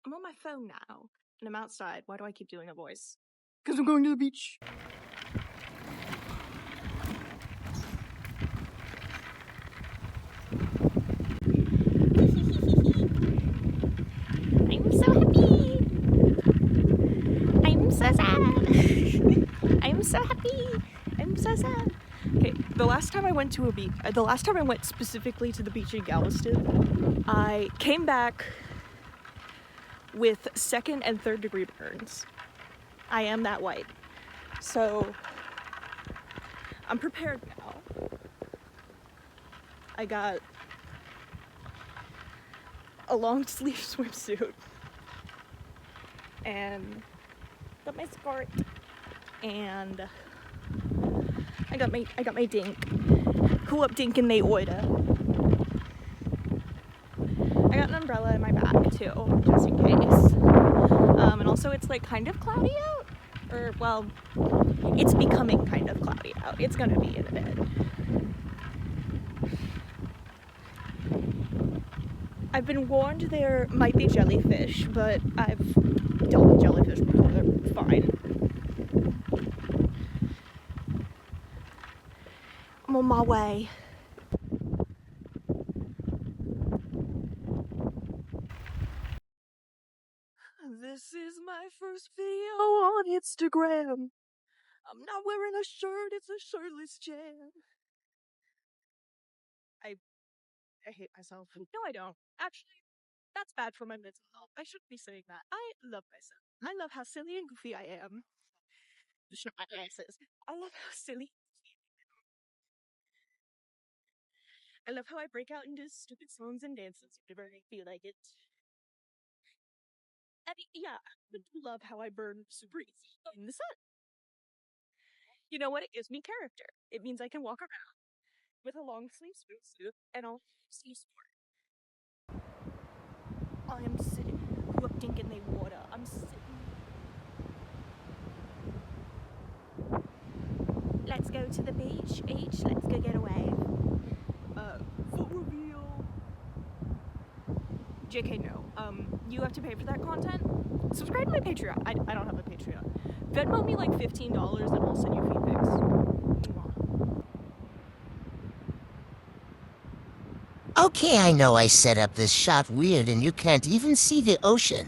I'm on my phone now, and I'm outside. Why do I keep doing a voice? Because I'm going to the beach. I'm so happy. I'm so sad. I'm so happy. I'm so sad. Okay, the last time I went to a beach, the last time I went specifically to the beach in Galveston, I came back with 2nd and 3rd degree burns. I am that white. So, I'm prepared now. I got a long sleeve swimsuit and got my skirt and I got my dink. Cool up dink in the order. I got an umbrella in my bag too, just in case. And also it's like kind of cloudy out. Or well, it's becoming kind of cloudy out. It's gonna be in a bit. I've been warned there might be jellyfish, but I've dealt with jellyfish before. They're fine. I'm on my way. This is my first video on Instagram. I'm not wearing a shirt, it's a shirtless chair. I hate myself. No, I don't. Actually, that's bad for my mental health. I shouldn't be saying that. I love myself. I love how silly and goofy I am. Just not my glasses. I love how silly. I love how I break out into stupid songs and dances whenever I feel like it. And yeah, I love how I burn super easy in the sun. You know what? It gives me character. It means I can walk around with a long sleeve swimsuit and I'll see sport. I am sitting erupting in the water. I'm sitting. Let's go to the beach. Let's go get a wave. Full reveal. JK, no. You have to pay for that content. Subscribe to my Patreon. I don't have a Patreon. Venmo me like $15 and I'll send you feed pics. Okay, I know I set up this shot weird and you can't even see the ocean.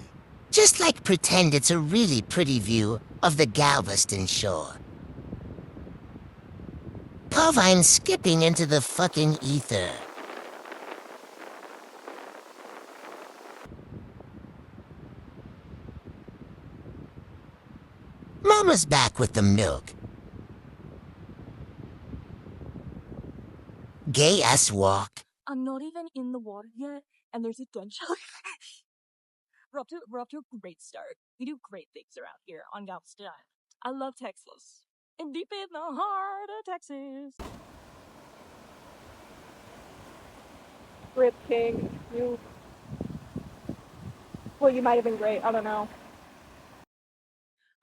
Just like pretend it's a really pretty view of the Galveston shore. Puff, I'm skipping into the fucking ether. Mama's back with the milk. Gay ass walk. I'm not even in the water yet, and there's a dead jellyfish. We're off to a great start. We do great things around here on Galveston Island. I love Texas. And deep in the heart of Texas. Rip King, you. Well, you might have been great. I don't know.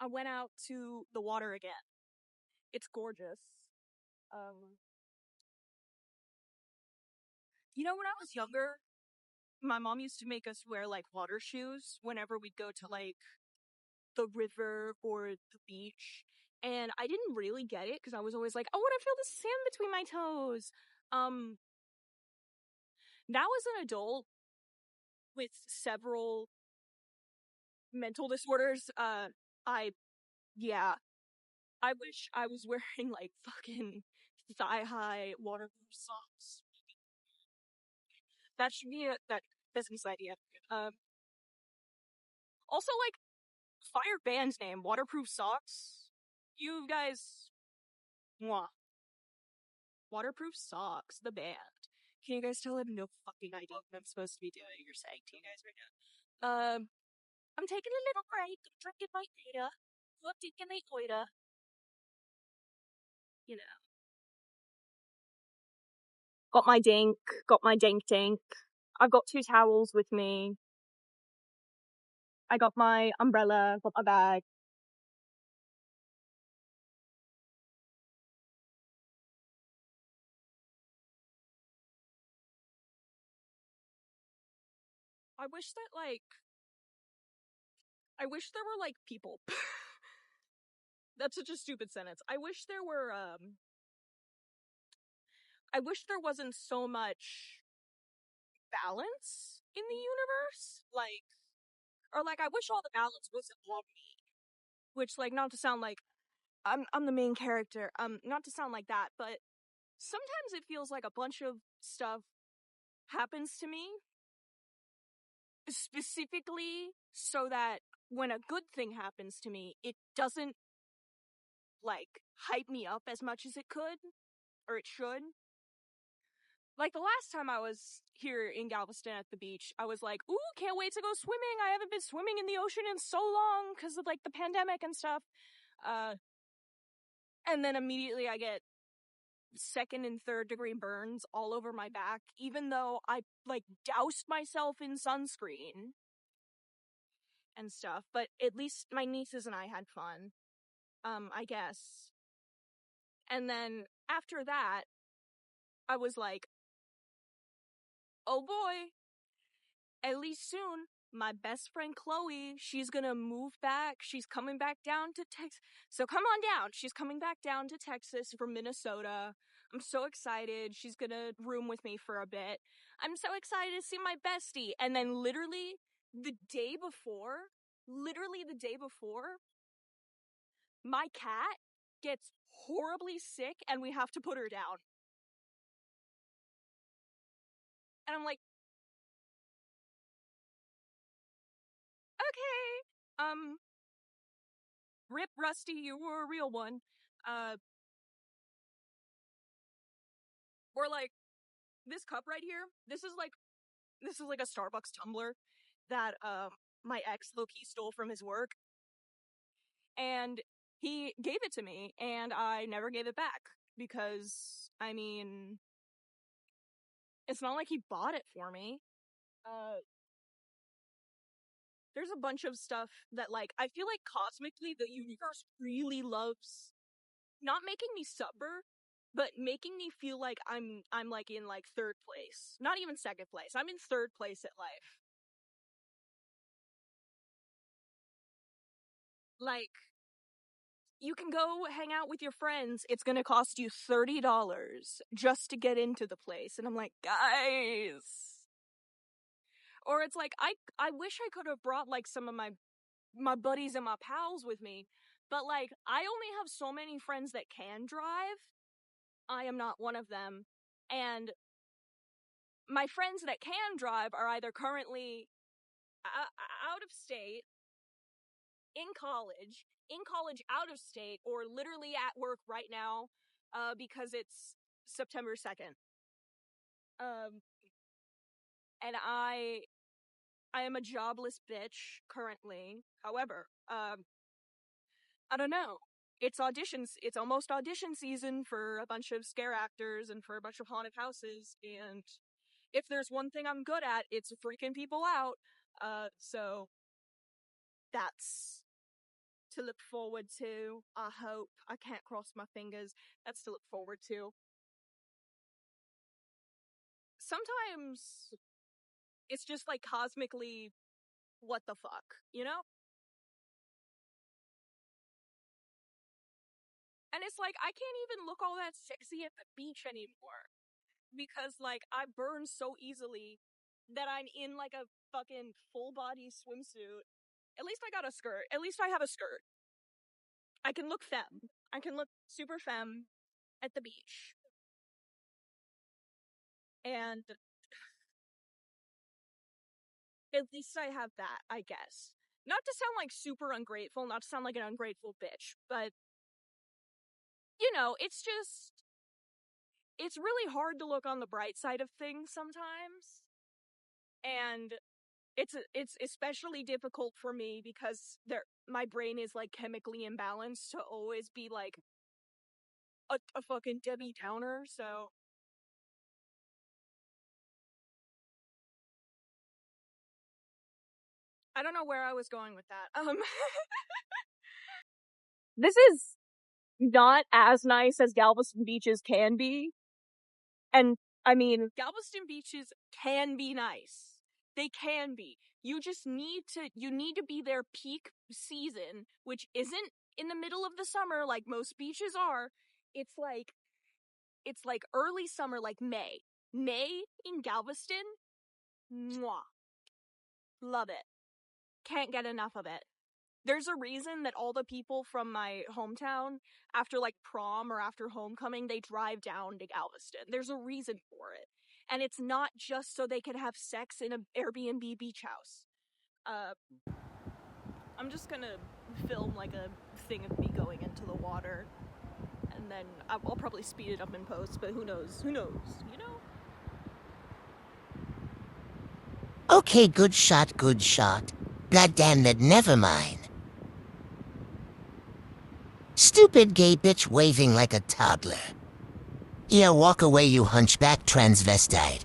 I went out to the water again. It's gorgeous. You know, when I was younger, my mom used to make us wear like water shoes whenever we'd go to like the river or the beach. And I didn't really get it because I was always like, I want to feel the sand between my toes. Now as an adult with several mental disorders, yeah, I wish I was wearing like fucking thigh high waterproof socks. That should be that business idea. Also like fire band name, waterproof socks. You guys, mwah. Waterproof socks, the band. Can you guys tell I have no fucking idea what I'm supposed to be doing or saying to you guys right now? I'm taking a little break, I'm drinking my data, looking in the oida. You know. Got my dink, got my dink. I've got 2 towels with me. I got my umbrella, got my bag. I wish that, like, I wish there were like people. That's such a stupid sentence. I wish there were I wish there wasn't so much balance in the universe. Like, or like I wish all the balance wasn't on me. Which, like, not to sound like I'm the main character. Not to sound like that, but sometimes it feels like a bunch of stuff happens to me specifically so that when a good thing happens to me, it doesn't like hype me up as much as it could or it should. Like the last time I was here in Galveston at the beach, I was like, "Ooh, can't wait to go swimming. I haven't been swimming in the ocean in so long because of like the pandemic and stuff." Uh, and then immediately I get second and third degree burns all over my back, even though I like doused myself in sunscreen and stuff. But at least my nieces and I had fun. I guess. And then after that, I was like, "Oh boy, at least soon, my best friend Chloe, she's gonna move back. She's coming back down to Texas. So come on down. She's coming back down to Texas from Minnesota. I'm so excited. She's gonna room with me for a bit. I'm so excited to see my bestie." And then literally the day before, my cat gets horribly sick and we have to put her down. And I'm like, okay, rip Rusty, you were a real one. Uh, or like, this cup right here, this is like a Starbucks tumbler that my ex low-key stole from his work, and he gave it to me and I never gave it back because I mean it's not like he bought it for me. Uh there's a bunch of stuff that like I feel like cosmically the universe really loves not making me suffer, but making me feel like I'm like in like third place. Not even second place. I'm in third place at life. Like you can go hang out with your friends. It's going to cost you $30 just to get into the place. And I'm like, "Guys." Or it's like I wish I could have brought like some of my buddies and my pals with me, but like I only have so many friends that can drive. I am not one of them. And my friends that can drive are either currently out of state, in college out of state, or literally at work right now because it's September 2nd. Um, and I am a jobless bitch currently. However, I don't know. It's auditions. It's almost audition season for a bunch of scare actors and for a bunch of haunted houses. And if there's one thing I'm good at, it's freaking people out. So that's to look forward to. I hope. I can't cross my fingers. That's to look forward to. Sometimes it's just like cosmically, what the fuck, you know? And it's like, I can't even look all that sexy at the beach anymore because, like, I burn so easily that I'm in, like, a fucking full body swimsuit. At least I got a skirt. At least I have a skirt. I can look femme. I can look super femme at the beach. And at least I have that, I guess. Not to sound like super ungrateful, not to sound like an ungrateful bitch, but, you know, it's just, it's really hard to look on the bright side of things sometimes. And it's especially difficult for me because my brain is like chemically imbalanced to always be like a fucking Debbie Downer. So I don't know where I was going with that. This is not as nice as Galveston beaches can be, and I mean Galveston beaches can be nice. They can be. You just need to be their peak season, which isn't in the middle of the summer like most beaches are. It's like early summer, like May. May in Galveston, mwah. Love it. Can't get enough of it. There's a reason that all the people from my hometown, after like prom or after homecoming, they drive down to Galveston. There's a reason for it. And it's not just so they could have sex in an Airbnb beach house. Uh, I'm just gonna film like a thing of me going into the water, and then I'll probably speed it up in post, but who knows? Who knows? You know? Okay, good shot, good shot. God damn it, never mind. Stupid gay bitch waving like a toddler. Yeah, walk away, you hunchback transvestite.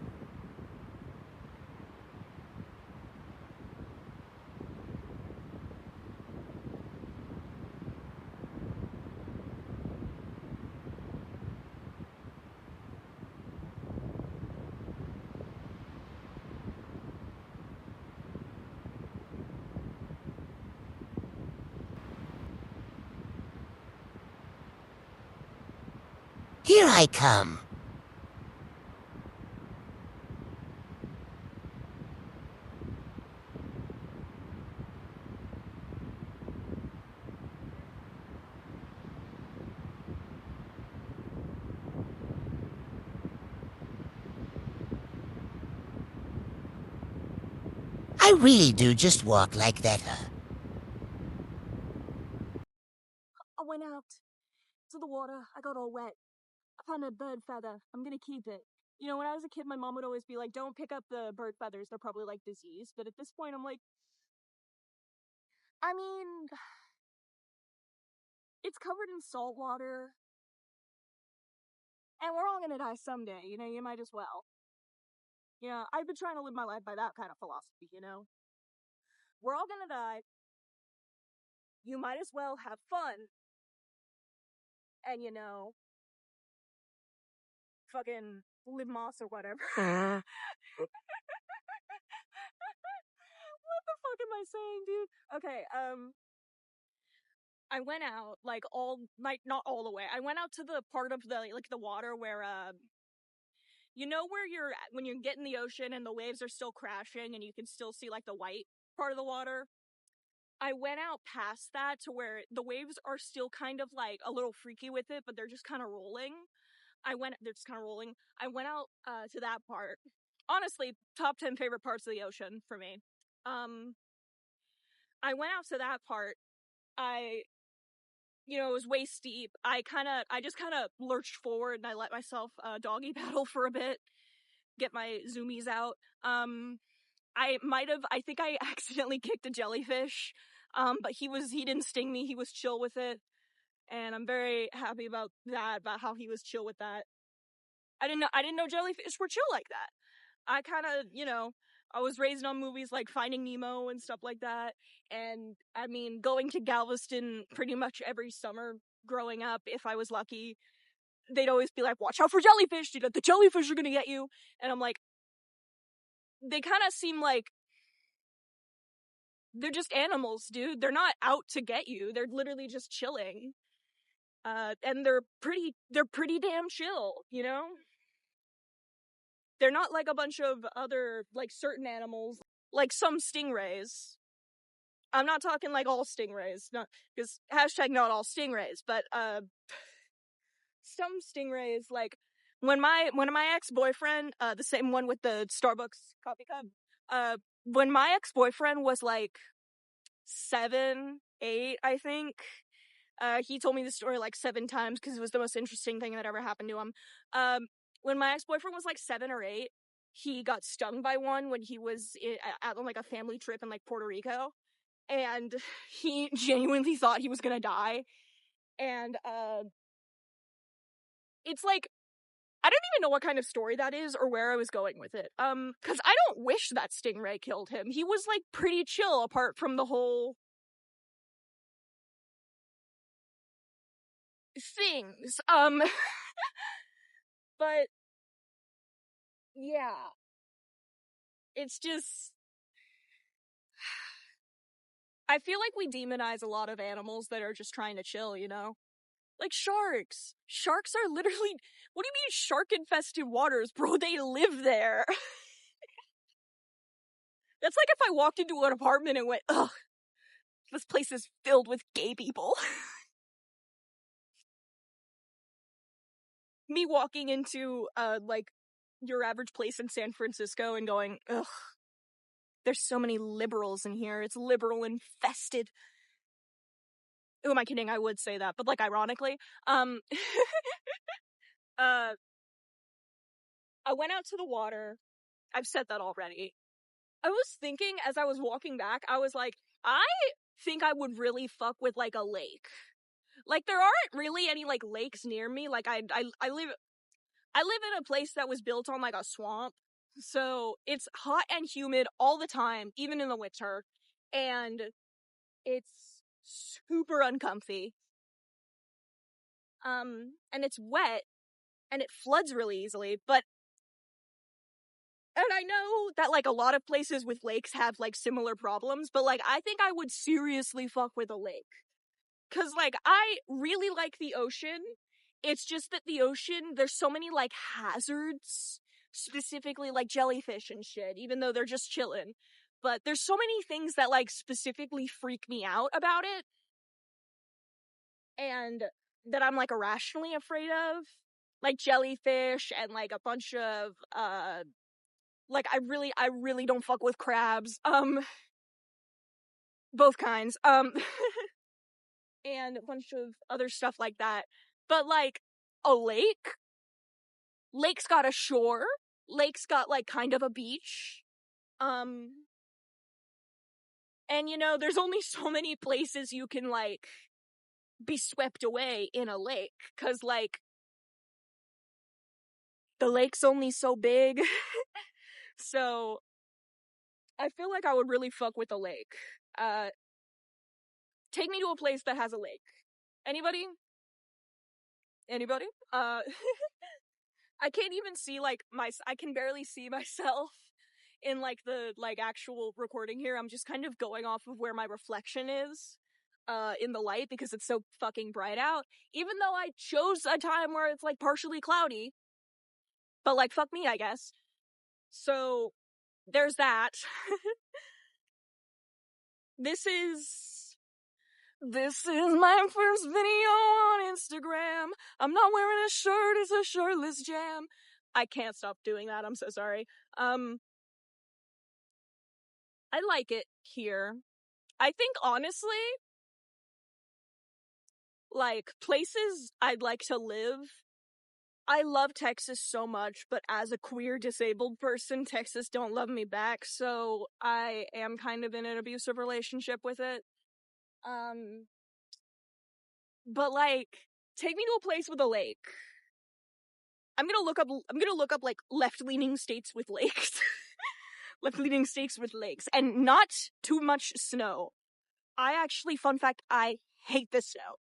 Here I come. I really do just walk like that, huh? I went out to the water. I got all wet. I found a bird feather. I'm gonna keep it. You know, when I was a kid, my mom would always be like, don't pick up the bird feathers. They're probably like diseased. But at this point, I'm like, I mean, it's covered in salt water. And we're all gonna die someday. You know, you might as well. Yeah, I've been trying to live my life by that kind of philosophy, you know? We're all gonna die. You might as well have fun. And, you know, fucking live moss or whatever. What the fuck am I saying, dude? Okay, I went out, like, all night, not all the way. I went out to the part of the water where, you know where when you get in the ocean and the waves are still crashing and you can still see, like, the white part of the water? I went out past that to where the waves are still kind of, like, a little freaky with it, but they're just kind of rolling. They're just kind of rolling. I went out, to that part. Honestly, top 10 favorite parts of the ocean for me. I went out to that part. It was waist deep. I just kind of lurched forward and I let myself doggy paddle for a bit, get my zoomies out. I think I accidentally kicked a jellyfish, but he didn't sting me. He was chill with it, and I'm very happy about that. About how he was chill with that. I didn't know jellyfish were chill like that. I kind of, I was raised on movies like Finding Nemo and stuff like that. And I mean, going to Galveston pretty much every summer growing up, if I was lucky, they'd always be like, watch out for jellyfish, dude, the jellyfish are gonna get you. And I'm like, they kind of seem like they're just animals, dude. They're not out to get you. They're literally just chilling. And they're pretty damn chill, you know? They're not like a bunch of other, like, certain animals, like some stingrays. I'm not talking like all stingrays, not because hashtag not all stingrays, but some stingrays, like when my ex-boyfriend, the same one with the Starbucks coffee cup, when my ex-boyfriend was like 7, 8, I think. He told me the story like 7 times because it was the most interesting thing that ever happened to him. When my ex-boyfriend was like 7 or 8, he got stung by one when he was at like a family trip in like Puerto Rico, and he genuinely thought he was gonna die. And it's like, I don't even know what kind of story that is or where I was going with it. Because I don't wish that stingray killed him. He was like pretty chill apart from the whole things. But yeah, it's just I feel like we demonize a lot of animals that are just trying to chill, you know? Like sharks. Sharks are literally, what do you mean shark infested waters, bro? They live there. That's like if I walked into an apartment and went, ugh, this place is filled with gay people. Me walking into, like, your average place in San Francisco and going, ugh, there's so many liberals in here. It's liberal infested. Who am I kidding? I would say that, but like ironically, uh, I went out to the water. I've said that already. I was thinking as I was walking back, I was like, I think I would really fuck with like a lake. Like there aren't really any like lakes near me. Like I live in a place that was built on like a swamp. So it's hot and humid all the time, even in the winter. And it's super uncomfy. And it's wet and it floods really easily, and I know that like a lot of places with lakes have like similar problems, but like I think I would seriously fuck with a lake. Cause like I really like the ocean. It's just that the ocean, there's so many like hazards, specifically like jellyfish and shit, even though they're just chilling. But there's so many things that like specifically freak me out about it and that I'm like irrationally afraid of. Like jellyfish and like a bunch of like I really don't fuck with crabs. Both kinds. And a bunch of other stuff like that. But like a lake's got a shore, lake's got like kind of a beach. Um and you know, there's only so many places you can like be swept away in a lake cuz like the lake's only so big. So I feel like I would really fuck with a lake. Uh Take me to a place that has a lake. Anybody? Anybody? I can't even see like I can barely see myself in like the like actual recording here. I'm just kind of going off of where my reflection is in the light because it's so fucking bright out. Even though I chose a time where it's like partially cloudy, but like fuck me, I guess. So there's that. This is my first video on Instagram. I'm not wearing a shirt, it's a shirtless jam. I can't stop doing that, I'm so sorry. I like it here. I think honestly, like places I'd like to live. I love Texas so much, but as a queer disabled person, Texas don't love me back, so I am kind of in an abusive relationship with it. But like take me to a place with a lake. I'm gonna look up like left-leaning states with lakes. Left-leaning states with lakes and not too much snow. I actually, fun fact, I hate the snow.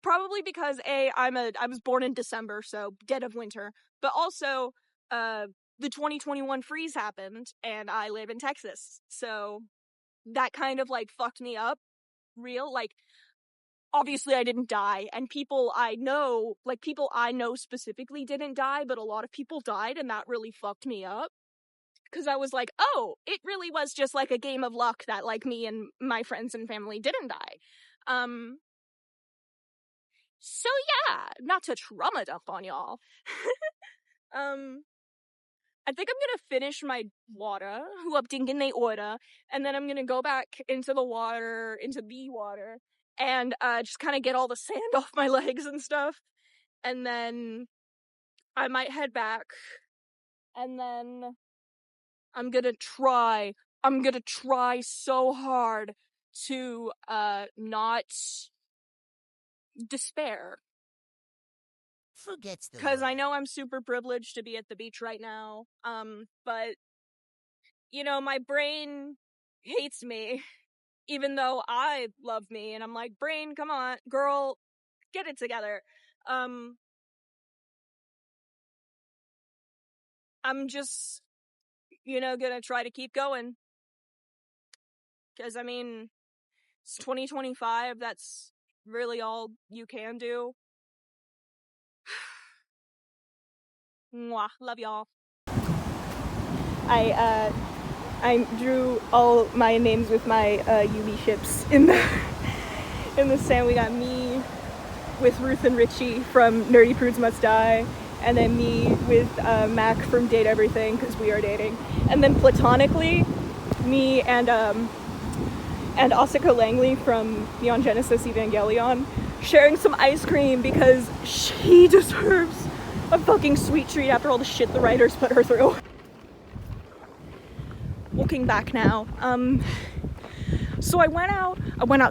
Probably because I was born in December, so dead of winter, but also, the 2021 freeze happened, and I live in Texas, so that kind of, like, fucked me up, like, obviously I didn't die, and people I know specifically didn't die, but a lot of people died, and that really fucked me up. Cause I was like, oh, it really was just like a game of luck that like me and my friends and family didn't die. So yeah, not to trauma dump on y'all. um, I think I'm gonna finish my water, in the order, and then I'm gonna go back into the water, and just kind of get all the sand off my legs and stuff, and then I might head back, and then I'm gonna try. I'm gonna try so hard to not despair. Forgets the Cause I word. know I'm super privileged to be at the beach right now. But you know, my brain hates me, even though I love me, and I'm like, brain, come on, girl, get it together. Um, I'm just, you know, gonna try to keep going. Cause I mean, It's 2025. That's really all you can do. Mwah. Love y'all. I drew all my names with my uni ships in the sand. We got me with Ruth and Richie from Nerdy Prudes Must Die, and then me with Mac from Date Everything, because we are dating, and then platonically me and Asika Langley from Neon Genesis Evangelion sharing some ice cream because she deserves a fucking sweet treat after all the shit the writers put her through. Looking back now, so I went out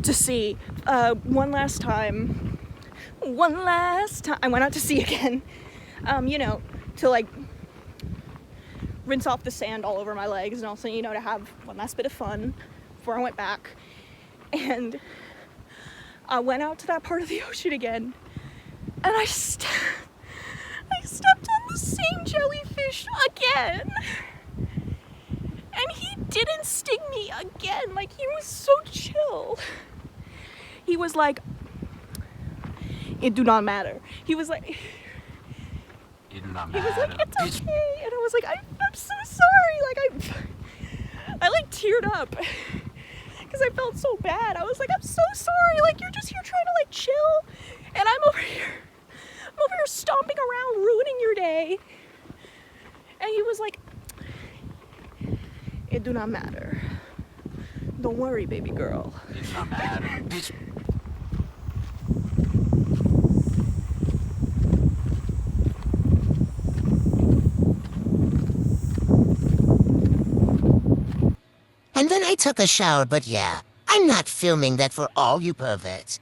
to sea one last time. I went out to sea again, you know, to like rinse off the sand all over my legs, and also, you know, to have one last bit of fun before I went back. And I went out to that part of the ocean again, and I stepped on the same jellyfish again. And he didn't sting me again. Like, he was so chill. He was like, it do not matter. He was like, it do not matter. He was like, it's okay. And I was like, I'm so sorry. Like, I like teared up because I felt so bad. I was like, I'm so sorry. Like, you're just here trying to like chill, and I'm over here stomping around ruining your day. And he was like, it do not matter. Don't worry, baby girl. It do not matter. Bitch. And then I took a shower, but yeah, I'm not filming that for all you perverts.